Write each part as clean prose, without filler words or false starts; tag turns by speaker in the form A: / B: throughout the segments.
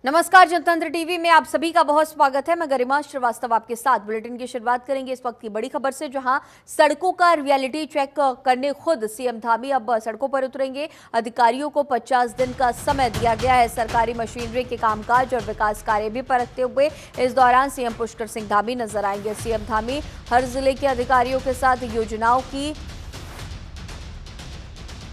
A: नमस्कार, जनतंत्र टीवी में आप सभी का बहुत स्वागत है। मैं गरिमा श्रीवास्तव आपके साथ बुलेटिन की शुरुआत करेंगे इस वक्त की बड़ी खबर से, जहां सड़कों का रियलिटी चेक करने खुद सीएम धामी अब सड़कों पर उतरेंगे। अधिकारियों को 50 दिन का समय दिया गया है सरकारी मशीनरी के कामकाज और विकास कार्य भी परखते हुए। इस दौरान सीएम पुष्कर सिंह धामी नजर आएंगे। सीएम धामी हर जिले के अधिकारियों के साथ योजनाओं की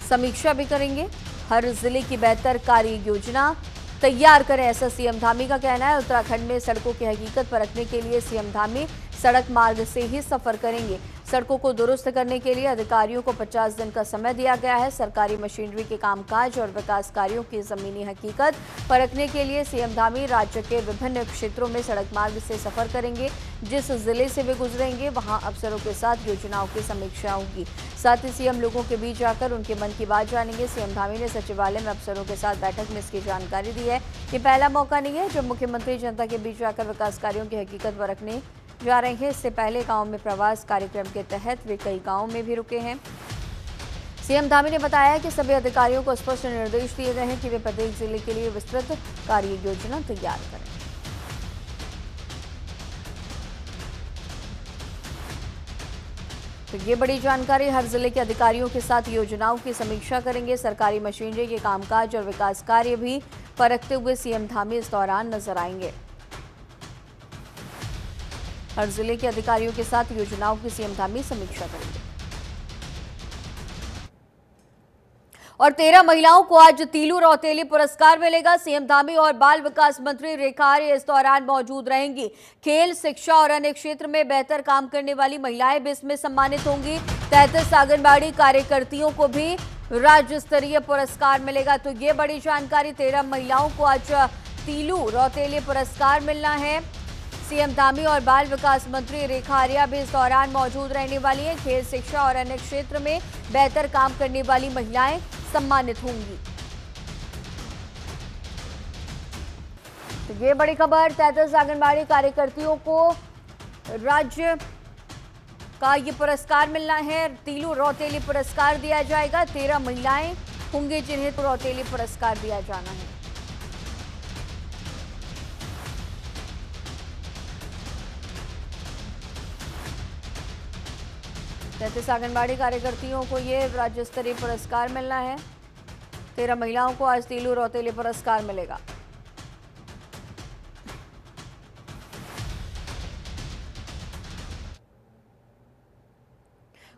A: समीक्षा भी करेंगे। हर जिले की बेहतर कार्य योजना तैयार करें, ऐसा सीएम धामी का कहना है। उत्तराखंड में सड़कों की हकीकत परखने के लिए सीएम धामी सड़क मार्ग से ही सफर करेंगे। सड़कों को दुरुस्त करने के लिए अधिकारियों को 50 दिन का समय दिया गया है। सरकारी मशीनरी के कामकाज और विकास कार्यों की जमीनी हकीकत परखने के लिए सीएम धामी राज्य के विभिन्न क्षेत्रों में सड़क मार्ग से सफर करेंगे। जिस जिले से वे गुजरेंगे वहां अफसरों के साथ योजनाओं की समीक्षा होगी। साथ ही सीएम लोगों के बीच जाकर उनके मन की बात जानेंगे। सीएम धामी ने सचिवालय में अफसरों के साथ बैठक में इसकी जानकारी दी है। ये पहला मौका नहीं है जब मुख्यमंत्री जनता के बीच जाकर विकास कार्यों की हकीकत परखने जा रहे हैं। इससे पहले गांव में प्रवास कार्यक्रम के तहत वे कई गांवों में भी रुके हैं। सीएम धामी ने बताया कि सभी अधिकारियों को स्पष्ट निर्देश दिए गए हैं कि वे प्रत्येक जिले के लिए विस्तृत कार्य योजना तैयार करें। तो ये बड़ी जानकारी, हर जिले के अधिकारियों के साथ योजनाओं की समीक्षा करेंगे। सरकारी मशीनरी के कामकाज और विकास कार्य भी परखते हुए सीएम धामी इस दौरान नजर आएंगे। हर जिले के अधिकारियों के साथ योजनाओं की सीएम धामी समीक्षा करेंगे। और 13 महिलाओं को आज तीलू रौतेली पुरस्कार मिलेगा। सीएम धामी और बाल विकास मंत्री रेखा आर्य इस दौरान मौजूद रहेंगी। खेल, शिक्षा और अन्य क्षेत्र में बेहतर काम करने वाली महिलाएं भी इसमें सम्मानित होंगी। 33 आंगनबाड़ी कार्यकर्तियों को भी राज्य स्तरीय पुरस्कार मिलेगा। तो ये बड़ी जानकारी, 13 महिलाओं को आज तीलू रौतेली पुरस्कार मिलना है। सीएम धामी और बाल विकास मंत्री रेखा आर्य भी इस दौरान मौजूद रहने वाली हैं। खेल, शिक्षा और अन्य क्षेत्र में बेहतर काम करने वाली महिलाएं सम्मानित होंगी। तो ये बड़ी खबर, 33 आंगनबाड़ी कार्यकर्तियों को राज्य का ये पुरस्कार मिलना है। तीलू रौतेली पुरस्कार दिया जाएगा। 13 महिलाएं होंगी जिन्हें रौतेली पुरस्कार दिया जाना है। 33 आंगनबाड़ी कार्यकर्तियों को ये राज्य स्तरीय पुरस्कार मिलना है। 13 महिलाओं को आज तीलू रौतेली पुरस्कार मिलेगा।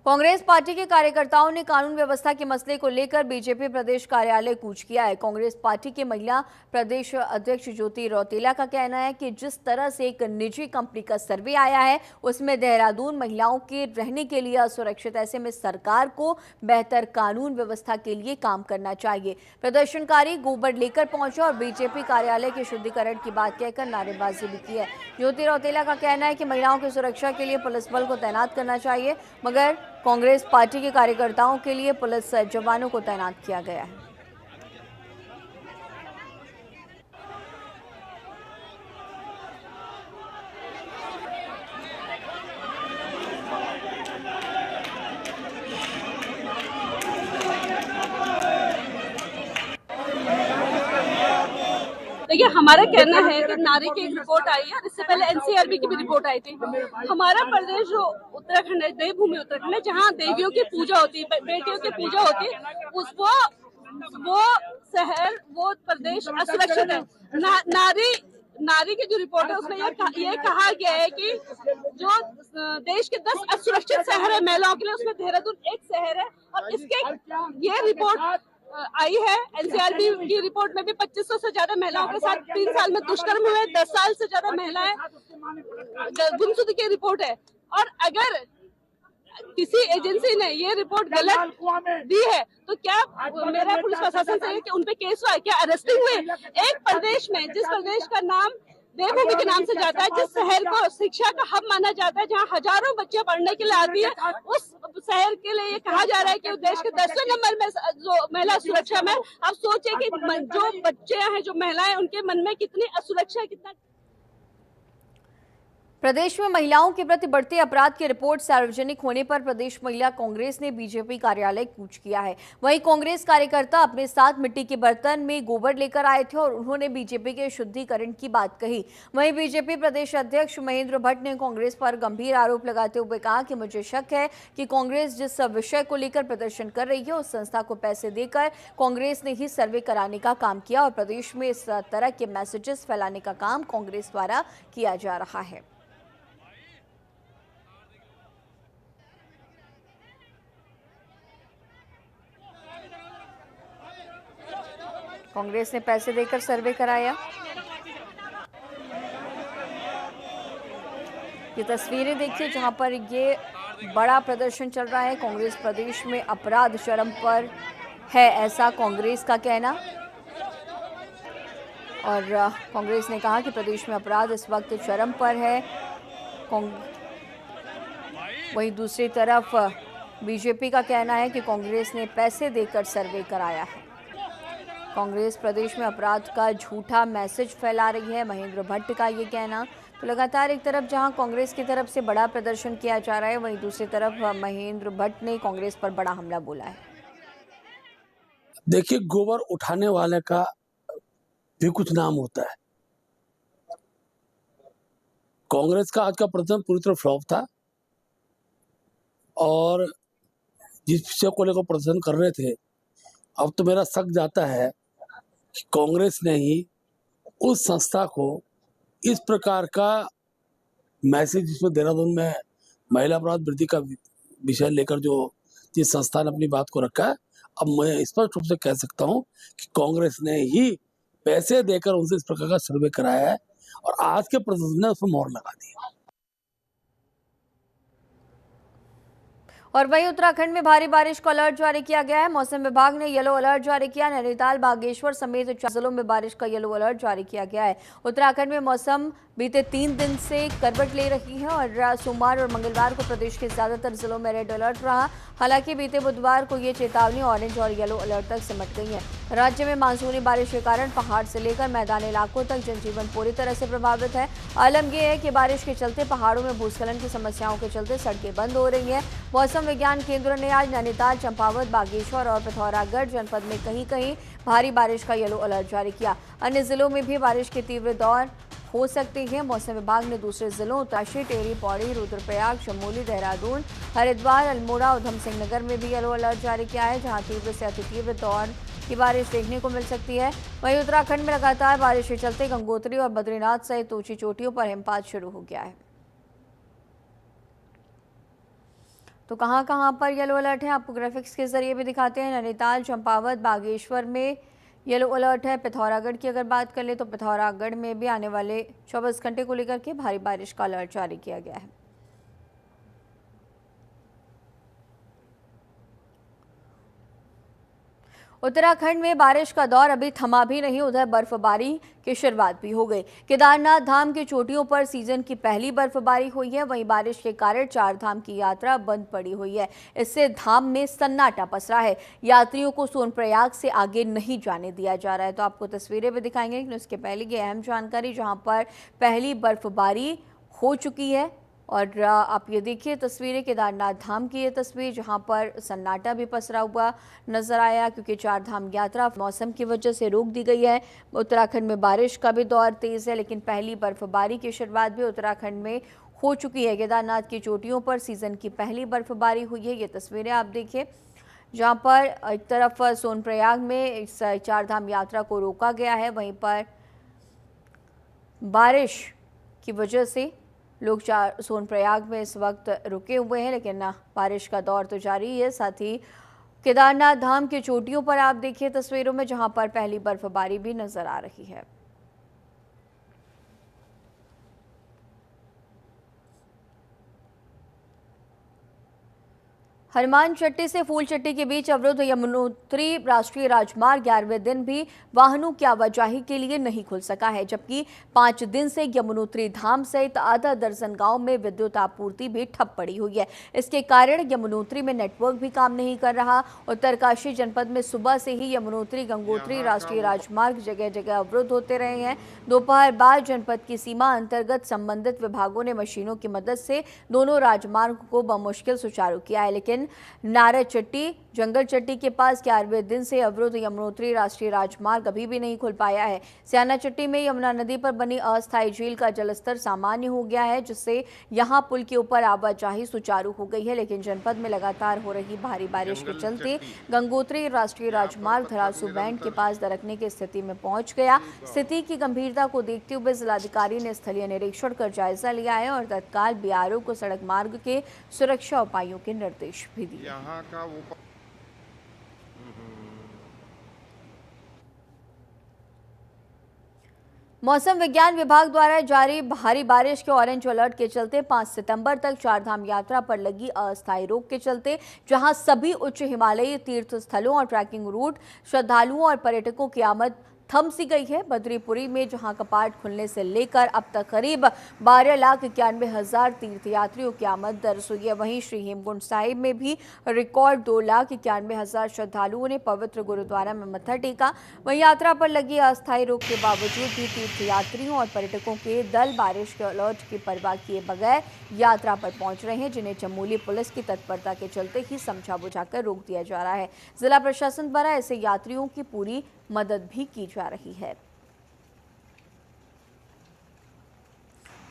A: कांग्रेस पार्टी के कार्यकर्ताओं ने कानून व्यवस्था के मसले को लेकर बीजेपी प्रदेश कार्यालय कूच किया है। कांग्रेस पार्टी के महिला प्रदेश अध्यक्ष ज्योति रौतेला का कहना है कि जिस तरह से एक निजी कंपनी का सर्वे आया है उसमें देहरादून महिलाओं के रहने के लिए असुरक्षित, ऐसे में सरकार को बेहतर कानून व्यवस्था के लिए काम करना चाहिए। प्रदर्शनकारी गोबर लेकर पहुंचे और बीजेपी कार्यालय के शुद्धिकरण की बात कहकर नारेबाजी भी की है। ज्योति रौतेला का कहना है कि महिलाओं की सुरक्षा के लिए पुलिस बल को तैनात करना चाहिए, मगर कांग्रेस पार्टी के कार्यकर्ताओं के लिए पुलिस जवानों को तैनात किया गया है।
B: देखिए, हमारा कहना है कि नारी की एक रिपोर्ट आई है और इससे पहले एनसीआरबी की भी रिपोर्ट आई थी। हमारा प्रदेश जो उत्तराखंड है, देवभूमि उत्तराखंड है, जहाँ देवियों की पूजा होती है, बेटियों की पूजा होती है, वो शहर, वो प्रदेश असुरक्षित है। नारी की जो रिपोर्ट है उसमें ये कहा गया है कि जो देश के 10 असुरक्षित शहर है महिलाओं के लिए, उसमें देहरादून एक शहर है। और इसके ये रिपोर्ट आई है। एनसीआरबी की रिपोर्ट में भी 2500 से ज्यादा महिलाओं के साथ 3 साल में दुष्कर्म हुए, 10 साल से ज्यादा महिलाएं गुमशुदगी की रिपोर्ट है। और अगर किसी एजेंसी ने ये रिपोर्ट गलत दी है तो क्या मेरा पुलिस प्रशासन से है कि उनपे केस हुआ है, क्या अरेस्टिंग हुए? एक प्रदेश में, जिस प्रदेश का नाम देवभूमि के नाम से जाता है, जिस शहर को शिक्षा का हब माना जाता है, जहाँ हजारों बच्चे पढ़ने के लिए आती है, उस शहर के लिए ये कहा जा रहा है कि देश के 10वें नंबर में जो महिला सुरक्षा में। आप सोचिए कि जो बच्चे हैं, जो महिलाएं, उनके मन में कितनी असुरक्षा है, कितना
A: प्रदेश में महिलाओं के प्रति बढ़ते अपराध की रिपोर्ट सार्वजनिक होने पर प्रदेश महिला कांग्रेस ने बीजेपी कार्यालय कूच किया है। वहीं कांग्रेस कार्यकर्ता अपने साथ मिट्टी के बर्तन में गोबर लेकर आए थे और उन्होंने बीजेपी के शुद्धिकरण की बात कही। वहीं बीजेपी प्रदेश अध्यक्ष महेंद्र भट्ट ने कांग्रेस पर गंभीर आरोप लगाते हुए कहा कि मुझे शक है कि कांग्रेस जिस विषय को लेकर प्रदर्शन कर रही है उस संस्था को पैसे देकर कांग्रेस ने ही सर्वे कराने का काम किया और प्रदेश में इस तरह के मैसेजेस फैलाने का काम कांग्रेस द्वारा किया जा रहा है। कांग्रेस ने पैसे देकर सर्वे कराया। ये तस्वीरें देखिए जहां पर ये बड़ा प्रदर्शन चल रहा है। कांग्रेस प्रदेश में अपराध चरम पर है, ऐसा कांग्रेस का कहना। और कांग्रेस ने कहा कि प्रदेश में अपराध इस वक्त चरम पर है। वहीं दूसरी तरफ बीजेपी का कहना है कि कांग्रेस ने पैसे देकर सर्वे कराया है। कांग्रेस प्रदेश में अपराध का झूठा मैसेज फैला रही है, महेंद्र भट्ट का ये कहना। तो लगातार एक तरफ जहां कांग्रेस की तरफ से बड़ा प्रदर्शन किया जा रहा है, वहीं दूसरी तरफ महेंद्र भट्ट ने कांग्रेस पर बड़ा हमला बोला है।
C: देखिए, गोबर उठाने वाले का भी कुछ नाम होता है। कांग्रेस का आज का प्रदर्शन पूरी तरह फ्लॉप था और जिस विषय को लेकर प्रदर्शन कर रहे थे, अब तो मेरा शक जाता है कि कांग्रेस ने ही उस संस्था को इस प्रकार का मैसेज, जिसमें देहरादून में महिला अपराध वृद्धि का विषय लेकर जो जिस संस्था ने अपनी बात को रखा है, अब मैं स्पष्ट रूप से कह सकता हूं कि कांग्रेस ने ही पैसे देकर उनसे इस प्रकार का सर्वे कराया है और आज के प्रदर्शन ने उसमें मोहर लगा दी।
A: और वहीं उत्तराखंड में भारी बारिश का अलर्ट जारी किया गया है। मौसम विभाग ने येलो अलर्ट जारी किया। नैनीताल, बागेश्वर समेत 4 जिलों में बारिश का येलो अलर्ट जारी किया गया है। उत्तराखंड में मौसम बीते 3 दिन से करवट ले रही है और सोमवार और मंगलवार को प्रदेश के ज्यादातर जिलों में रेड अलर्ट रहा। हालांकि बीते बुधवार को ये चेतावनी ऑरेंज और येलो अलर्ट तक सिमट गई है। राज्य में मानसूनी बारिश के कारण पहाड़ से लेकर मैदानी इलाकों तक जनजीवन पूरी तरह से प्रभावित है। आलम यह है कि बारिश के चलते पहाड़ों में भूस्खलन की समस्याओं के चलते सड़कें बंद हो रही हैं। मौसम विज्ञान केंद्र ने आज नैनीताल, चंपावत, बागेश्वर और पिथौरागढ़ जनपद में कहीं कहीं भारी बारिश का येलो अलर्ट जारी किया। अन्य जिलों में भी बारिश के तीव्र दौर हो सकते हैं। मौसम विभाग ने दूसरे जिलों उत्तरकाशी, टेहरी, पौड़ी, रुद्रप्रयाग, चमोली, देहरादून, हरिद्वार, अल्मोड़ा, उधम सिंह नगर में भी येलो अलर्ट जारी किया है, जहां तीव्र से अति तीव्र दौर की बारिश देखने को मिल सकती है। वहीं उत्तराखंड में लगातार बारिश के चलते गंगोत्री और बद्रीनाथ सहित ऊंची चोटियों पर हिमपात शुरू हो गया है। तो कहां पर येलो अलर्ट है आपको ग्राफिक्स के जरिए भी दिखाते हैं। नैनीताल, चंपावत, बागेश्वर में येलो अलर्ट है। पिथौरागढ़ की अगर बात कर ले तो पिथौरागढ़ में भी आने वाले 24 घंटे को लेकर के भारी बारिश का अलर्ट जारी किया गया है। उत्तराखंड में बारिश का दौर अभी थमा भी नहीं, उधर बर्फबारी की शुरुआत भी हो गई। केदारनाथ धाम की चोटियों पर सीजन की पहली बर्फबारी हुई है। वहीं बारिश के कारण 4 धाम की यात्रा बंद पड़ी हुई है। इससे धाम में सन्नाटा पसरा है। यात्रियों को सोनप्रयाग से आगे नहीं जाने दिया जा रहा है। तो आपको तस्वीरें भी दिखाएंगे, लेकिन उसके पहले की अहम जानकारी, जहां पर पहली बर्फबारी हो चुकी है। और आप ये देखिए तस्वीरें, केदारनाथ धाम की ये तस्वीर, जहां पर सन्नाटा भी पसरा हुआ नजर आया, क्योंकि 4 धाम यात्रा मौसम की वजह से रोक दी गई है। उत्तराखंड में बारिश का भी दौर तेज है, लेकिन पहली बर्फबारी की शुरुआत भी उत्तराखंड में हो चुकी है। केदारनाथ की चोटियों पर सीजन की पहली बर्फबारी हुई है। ये तस्वीरें आप देखिए, जहाँ पर एक तरफ सोनप्रयाग में इस 4 धाम यात्रा को रोका गया है, वहीं पर बारिश की वजह से लोग सोनप्रयाग में इस वक्त रुके हुए हैं, लेकिन बारिश का दौर तो जारी है। साथ ही केदारनाथ धाम की चोटियों पर आप देखिए तस्वीरों में, जहां पर पहली बर्फबारी भी नजर आ रही है। हनुमान चट्टी से फूलचट्टी के बीच अवरुद्ध यमुनोत्री राष्ट्रीय राजमार्ग 11वें दिन भी वाहनों की आवाजाही के लिए नहीं खुल सका है, जबकि 5 दिन से यमुनोत्री धाम सहित आधा दर्जन गांव में विद्युत आपूर्ति भी ठप पड़ी हुई है। इसके कारण यमुनोत्री में नेटवर्क भी काम नहीं कर रहा। उत्तरकाशी जनपद में सुबह से ही यमुनोत्री गंगोत्री राष्ट्रीय राजमार्ग जगह जगह अवरुद्ध होते रहे हैं। दोपहर बाद जनपद की सीमा अंतर्गत संबंधित विभागों ने मशीनों की मदद से दोनों राजमार्ग को बमुश्किल सुचारू किया है, लेकिन नारद चट्टी जंगल चट्टी के पास 11वें दिन से अवरुद्ध यमुनोत्री राष्ट्रीय राजमार्ग अभी भी नहीं खुल पाया है। स्याना चट्टी में यमुना नदी पर बनी अस्थायी झील का जलस्तर सामान्य हो गया है, जिससे यहां पुल के ऊपर आवाजाही सुचारू हो गई है, लेकिन जनपद में लगातार हो रही भारी बारिश के चलते गंगोत्री राष्ट्रीय राजमार्ग धरासू बैंड के पास दरकने की स्थिति में पहुंच गया। स्थिति की गंभीरता को देखते हुए जिलाधिकारी ने स्थलीय निरीक्षण कर जायजा लिया है और तत्काल बीआरओ को सड़क मार्ग के सुरक्षा उपायों के निर्देश भी दिए। मौसम विज्ञान विभाग द्वारा जारी भारी बारिश के ऑरेंज अलर्ट के चलते 5 सितंबर तक चारधाम यात्रा पर लगी अस्थायी रोक के चलते जहां सभी उच्च हिमालयी तीर्थ स्थलों और ट्रैकिंग रूट श्रद्धालुओं और पर्यटकों की आमद थम सी गई है। बद्रीपुरी में जहां कपाट खुलने से लेकर अब तक करीब 12,91,000 तीर्थयात्रियों की आमद दर्ज हुई है। वहीं श्री हेमकुंड साहिब में भी रिकॉर्ड 2,91,000 श्रद्धालुओं ने पवित्र गुरुद्वारा में मत्था टेका। वहीं यात्रा पर लगी अस्थायी रोक के बावजूद भी तीर्थयात्रियों और पर्यटकों के दल बारिश के अलर्ट की परवाह किए बगैर यात्रा पर पहुंच रहे हैं, जिन्हें चमोली पुलिस की तत्परता के चलते ही समझा बुझाकर रोक दिया जा रहा है। जिला प्रशासन द्वारा ऐसे यात्रियों की पूरी मदद भी की जा रही है।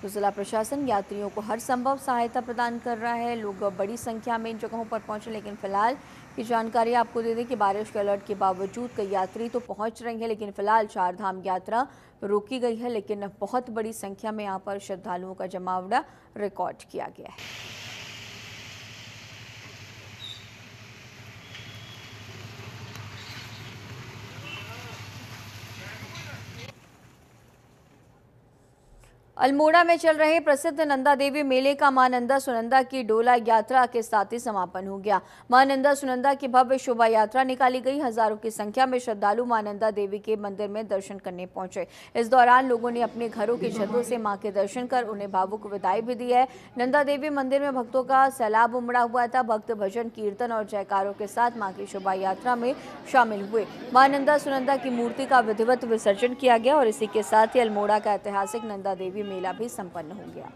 A: तो जिला प्रशासन यात्रियों को हर संभव सहायता प्रदान कर रहा है। लोग बड़ी संख्या में इन जगहों पर पहुंचे, लेकिन फिलहाल की जानकारी आपको दे दें कि बारिश के अलर्ट के बावजूद कई यात्री तो पहुंच रहे हैं, लेकिन फिलहाल चारधाम यात्रा रोकी गई है, लेकिन बहुत बड़ी संख्या में यहां पर श्रद्धालुओं का जमावड़ा रिकॉर्ड किया गया है। अल्मोड़ा में चल रहे प्रसिद्ध नंदा देवी मेले का मां नंदा सुनंदा की डोला यात्रा के साथ ही समापन हो गया। मां नंदा सुनंदा की भव्य शोभा यात्रा निकाली गई। हजारों की संख्या में श्रद्धालु मां नंदा देवी के मंदिर में दर्शन करने पहुंचे। इस दौरान लोगों ने अपने घरों की छतों से मां के दर्शन कर उन्हें भावुक विदाई भी दी है। नंदा देवी मंदिर में भक्तों का सैलाब उमड़ा हुआ था। भक्त भजन कीर्तन और जयकारों के साथ मां की शोभा यात्रा में शामिल हुए। मां नंदा सुनंदा की मूर्ति का विधिवत विसर्जन किया गया और इसी के साथ ही अल्मोड़ा का ऐतिहासिक नंदा देवी मेला भी संपन्न हो गया।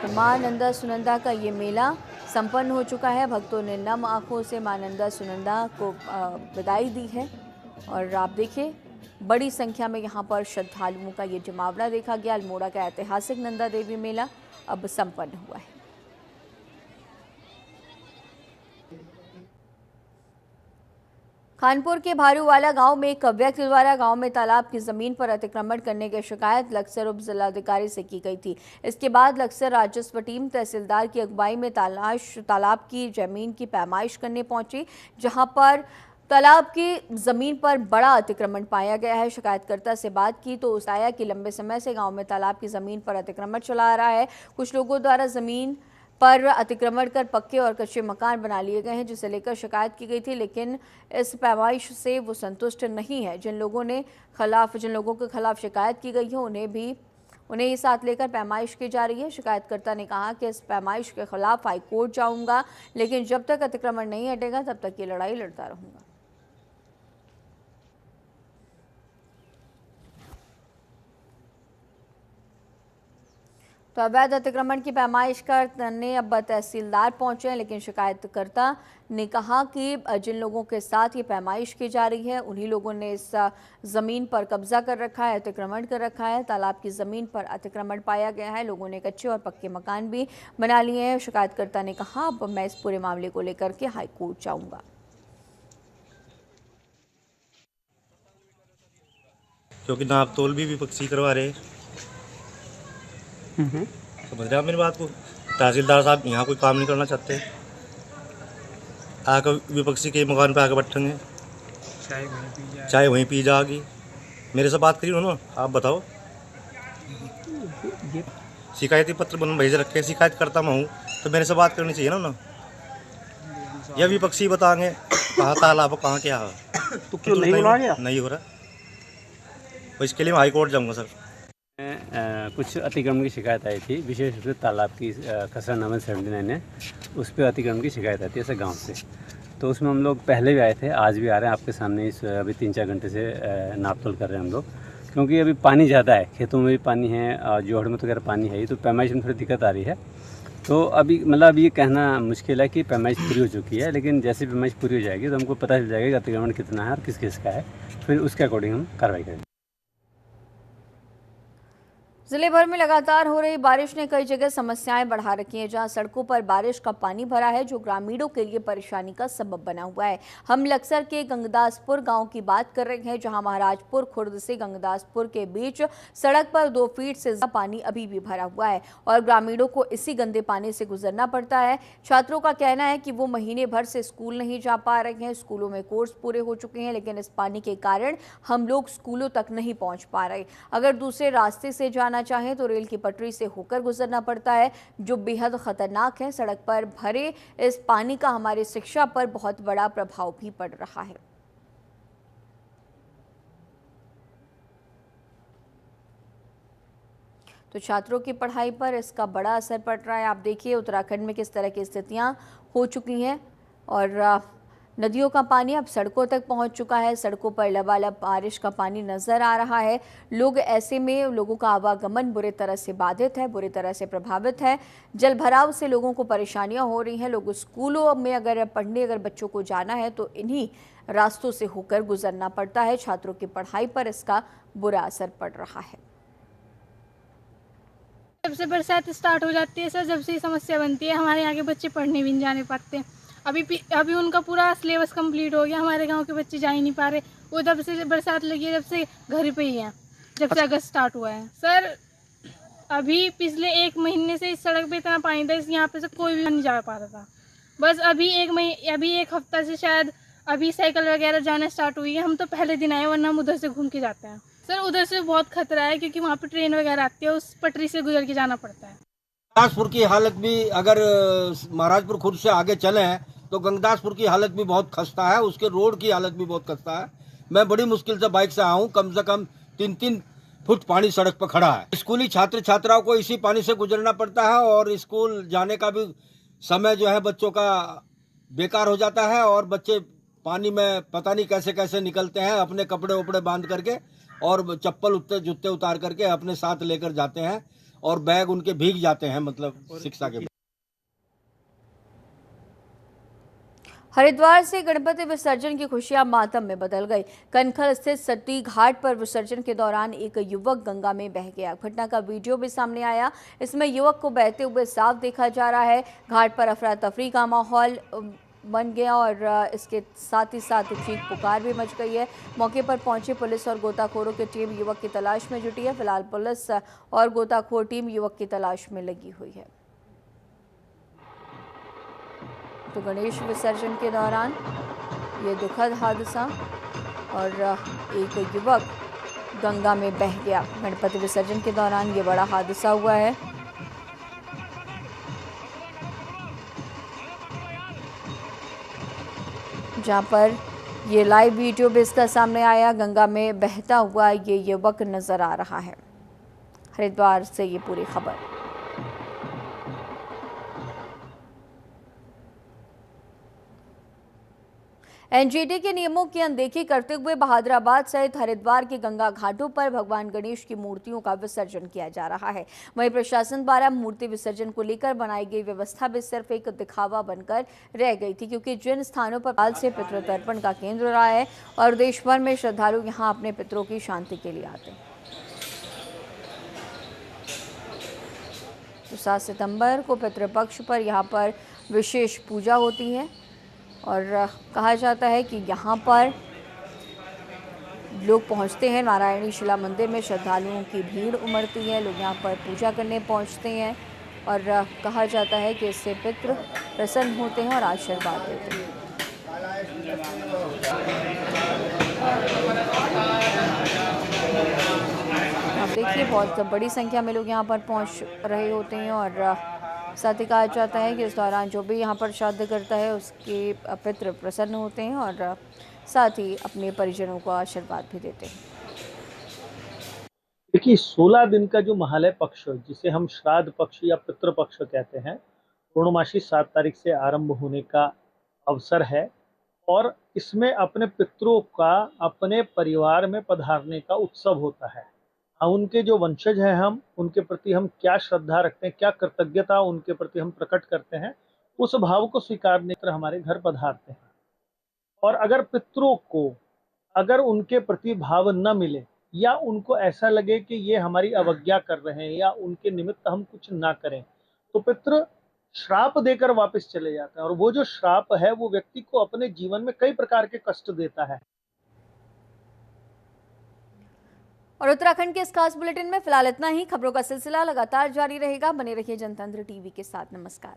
A: तो मां नंदा सुनंदा का ये मेला संपन्न हो चुका है। भक्तों ने नम आंखों से मां नंदा सुनंदा को विदाई दी है और आप देखिए बड़ी संख्या में यहाँ पर श्रद्धालुओं का ये जमावड़ा देखा गया। अल्मोड़ा का ऐतिहासिक नंदा देवी मेला अब संपन्न हुआ है। कानपुर के भारूवाला गांव में एक व्यक्ति द्वारा गांव में तालाब की जमीन पर अतिक्रमण करने की शिकायत लक्सर उप जिलाधिकारी से की गई थी। इसके बाद लक्सर राजस्व टीम तहसीलदार की अगुवाई में तालाब की जमीन की पैमाइश करने पहुंची, जहां पर तालाब की जमीन पर बड़ा अतिक्रमण पाया गया है। शिकायतकर्ता से बात की तो उस आया कि लंबे समय से गाँव में तालाब की जमीन पर अतिक्रमण चला आ रहा है। कुछ लोगों द्वारा जमीन पर अतिक्रमण कर पक्के और कच्चे मकान बना लिए गए हैं, जिसे लेकर शिकायत की गई थी, लेकिन इस पैमाइश से वो संतुष्ट नहीं है। जिन लोगों के खिलाफ शिकायत की गई है उन्हें ही साथ लेकर पैमाइश की जा रही है। शिकायतकर्ता ने कहा कि इस पैमाइश के खिलाफ हाईकोर्ट जाऊंगा, लेकिन जब तक अतिक्रमण नहीं हटेगा तब तक ये लड़ाई लड़ता रहूंगा। तो अवैध अतिक्रमण की पैमाइश करने अब तहसीलदार पहुंचे हैं, लेकिन शिकायतकर्ता ने कहा कि जिन लोगों के साथ ये पैमाइश की जा रही है उन्हीं लोगों ने इस ज़मीन पर कब्जा कर रखा है, अतिक्रमण कर रखा है। तालाब की ज़मीन पर अतिक्रमण पाया गया है। लोगों ने कच्चे और पक्के मकान भी बना लिए हैं। शिकायतकर्ता ने कहा अब मैं इस पूरे मामले को लेकर के हाईकोर्ट जाऊँगा।
D: क्योंकि नाप तोल भी विपक्षी करवा रहे, समझ रहे आप मेरी बात को। तहसीलदार साहब यहाँ कोई काम नहीं करना चाहते, आकर विपक्षी के मकान पे आकर बैठेंगे, चाय वहीं पी जाएगी। मेरे से बात करिए उन्होंने, आप बताओ। शिकायती पत्र बन भेज रखे, शिकायत करता मैं हूँ तो मेरे से बात करनी चाहिए ना उन्हें। यह विपक्षी बताएंगे कहाँ तालाब कहाँ क्या है,
E: तो क्यों नहीं बुलाया गया?
D: नहीं हो रहा, तो इसके लिए मैं हाई कोर्ट जाऊँगा सर।
E: कुछ अतिक्रमण की शिकायत आई थी, विशेष रूप से तालाब की खसरा नंबर 79 है, उस पर अतिक्रमण की शिकायत आती है ऐसे गांव से। तो उसमें हम लोग पहले भी आए थे, आज भी आ रहे हैं आपके सामने। इस अभी 3-4 घंटे से नापतोल कर रहे हैं हम लोग, क्योंकि अभी पानी ज़्यादा है, खेतों में भी पानी है, जोहड़ में तो खैर पानी है ही, तो पैमाइश में थोड़ी दिक्कत आ रही है। तो अभी मतलब अभी ये कहना मुश्किल है कि पैमाइश पूरी हो चुकी है, लेकिन जैसे पैमाइश पूरी हो जाएगी तो हमको पता चल जाएगा कि अतिक्रमण कितना है और किस किस का है, फिर उसके अकॉर्डिंग हम कार्रवाई करेंगे।
A: जिले भर में लगातार हो रही बारिश ने कई जगह समस्याएं बढ़ा रखी हैं, जहां सड़कों पर बारिश का पानी भरा है, जो ग्रामीणों के लिए परेशानी का सबब बना हुआ है। हम लक्सर के गंगदासपुर गांव की बात कर रहे हैं, जहां महाराजपुर खुर्द से गंगदासपुर के बीच सड़क पर 2 फीट से ज्यादा पानी अभी भी भरा हुआ है और ग्रामीणों को इसी गंदे पानी से गुजरना पड़ता है। छात्रों का कहना है कि वो महीने भर से स्कूल नहीं जा पा रहे हैं, स्कूलों में कोर्स पूरे हो चुके हैं, लेकिन इस पानी के कारण हम लोग स्कूलों तक नहीं पहुंच पा रहे। अगर दूसरे रास्ते से जाना चाहें तो रेल की पटरी से होकर गुजरना पड़ता है, जो बेहद खतरनाक है। सड़क पर भरे इस पानी का हमारी शिक्षा पर बहुत बड़ा प्रभाव भी पड़ रहा है। तो छात्रों की पढ़ाई पर इसका बड़ा असर पड़ रहा है। आप देखिए उत्तराखंड में किस तरह की स्थितियां हो चुकी हैं और नदियों का पानी अब सड़कों तक पहुंच चुका है। सड़कों पर लबालब बारिश का पानी नजर आ रहा है। लोग ऐसे में लोगों का आवागमन बुरी तरह से बाधित है, बुरी तरह से प्रभावित है। जल भराव से लोगों को परेशानियां हो रही हैं। लोग स्कूलों में अगर पढ़ने अगर बच्चों को जाना है तो इन्हीं रास्तों से होकर गुजरना पड़ता है। छात्रों की पढ़ाई पर इसका बुरा असर पड़ रहा है।
F: जब से बरसात स्टार्ट हो जाती है सर, जब से समस्या बनती है, हमारे यहाँ के बच्चे पढ़ने भी नहीं जाने पाते। अभी उनका पूरा सिलेबस कंप्लीट हो गया, हमारे गांव के बच्चे जा ही नहीं पा रहे। वो जब से बरसात लगी है जब से घर पे ही हैं, जब से अगस्त स्टार्ट हुआ है सर। अभी पिछले 1 महीने से इस सड़क पे इतना पानी था, इस यहाँ पे से कोई भी नहीं जा पा रहा था। बस अभी 1 हफ्ता से शायद अभी साइकिल वगैरह जाना स्टार्ट हुई है। हम तो पहले दिन आए, वरना हम उधर से घूम के जाते हैं सर। उधर से बहुत खतरा है, क्योंकि वहाँ पे ट्रेन वगैरह आती है, उस पटरी से गुजर के जाना पड़ता है।
G: गंगदासपुर की हालत भी, अगर महाराजपुर खुर्द से आगे चले हैं तो गंगदासपुर की हालत भी बहुत खस्ता है, उसके रोड की हालत भी बहुत खस्ता है। मैं बड़ी मुश्किल से बाइक से आया हूँ, कम से कम 3-3 फुट पानी सड़क पर खड़ा है। स्कूली छात्र छात्राओं को इसी पानी से गुजरना पड़ता है और स्कूल जाने का भी समय जो है बच्चों का बेकार हो जाता है और बच्चे पानी में पता नहीं कैसे कैसे निकलते हैं, अपने कपड़े उपड़े बांध करके और चप्पल जूते उतार करके अपने साथ लेकर जाते हैं और बैग उनके भीग जाते हैं, मतलब शिक्षा के।
A: हरिद्वार से गणपति विसर्जन की खुशियां मातम में बदल गई। कनखल स्थित सती घाट पर विसर्जन के दौरान एक युवक गंगा में बह गया। घटना का वीडियो भी सामने आया। इसमें युवक को बहते हुए साफ देखा जा रहा है। घाट पर अफरा तफरी का माहौल बन गया और इसके साथ ही साथ चीख पुकार भी मच गई है। मौके पर पहुंची पुलिस और गोताखोरों की टीम युवक की तलाश में जुटी है। फिलहाल पुलिस और गोताखोर टीम युवक की तलाश में लगी हुई है। तो गणेश विसर्जन के दौरान ये दुखद हादसा और एक युवक गंगा में बह गया। गणपति विसर्जन के दौरान ये बड़ा हादसा हुआ है। जहां पर ये लाइव वीडियो भी इसका सामने आया। गंगा में बहता हुआ ये युवक नजर आ रहा है। हरिद्वार से ये पूरी खबर। एनजीटी के नियमों की अनदेखी करते हुए बहादुराबाद सहित हरिद्वार के गंगा घाटों पर भगवान गणेश की मूर्तियों का विसर्जन किया जा रहा है। वहीं प्रशासन द्वारा मूर्ति विसर्जन को लेकर बनाई गई व्यवस्था भी सिर्फ एक दिखावा बनकर रह गई थी, क्योंकि जिन स्थानों पर काल से पितृतर्पण का केंद्र रहा है और देश भर में श्रद्धालु यहां अपने पितरों की शांति के लिए आते हैं। तो 7 सितंबर को पितृपक्ष पर यहाँ पर विशेष पूजा होती है और कहा जाता है कि यहाँ पर लोग पहुँचते हैं। नारायणी शिला मंदिर में श्रद्धालुओं की भीड़ उमड़ती है। लोग यहाँ पर पूजा करने पहुँचते हैं और कहा जाता है कि इससे पितृ प्रसन्न होते हैं और आशीर्वाद देते हैं। आप देख देखिए बहुत बड़ी संख्या में लोग यहाँ पर पहुँच रहे होते हैं और साथ ही कहा जाता है कि इस दौरान जो भी यहाँ पर श्राद्ध करता है उसके पितृ प्रसन्न होते हैं और साथ ही अपने परिजनों को आशीर्वाद भी देते हैं।
H: देखिए 16 दिन का जो महालय पक्ष जिसे हम श्राद्ध पक्ष या पितृ पक्ष कहते हैं, पूर्णमासी 7 तारीख से आरंभ होने का अवसर है और इसमें अपने पितरों का अपने परिवार में पधारने का उत्सव होता है। उनके जो वंशज हैं हम उनके प्रति हम क्या श्रद्धा रखते हैं, क्या कृतज्ञता उनके प्रति हम प्रकट करते हैं, उस भाव को स्वीकारने कर हमारे घर पधारते हैं। और अगर पितरों को अगर उनके प्रति भाव न मिले या उनको ऐसा लगे कि ये हमारी अवज्ञा कर रहे हैं या उनके निमित्त हम कुछ ना करें, तो पितृ श्राप देकर वापस चले जाते हैं और वो जो श्राप है वो व्यक्ति को अपने जीवन में कई प्रकार के कष्ट देता है।
A: और उत्तराखंड के इस खास बुलेटिन में फिलहाल इतना ही। खबरों का सिलसिला लगातार जारी रहेगा। बने रहिए जनतंत्र टीवी के साथ। नमस्कार।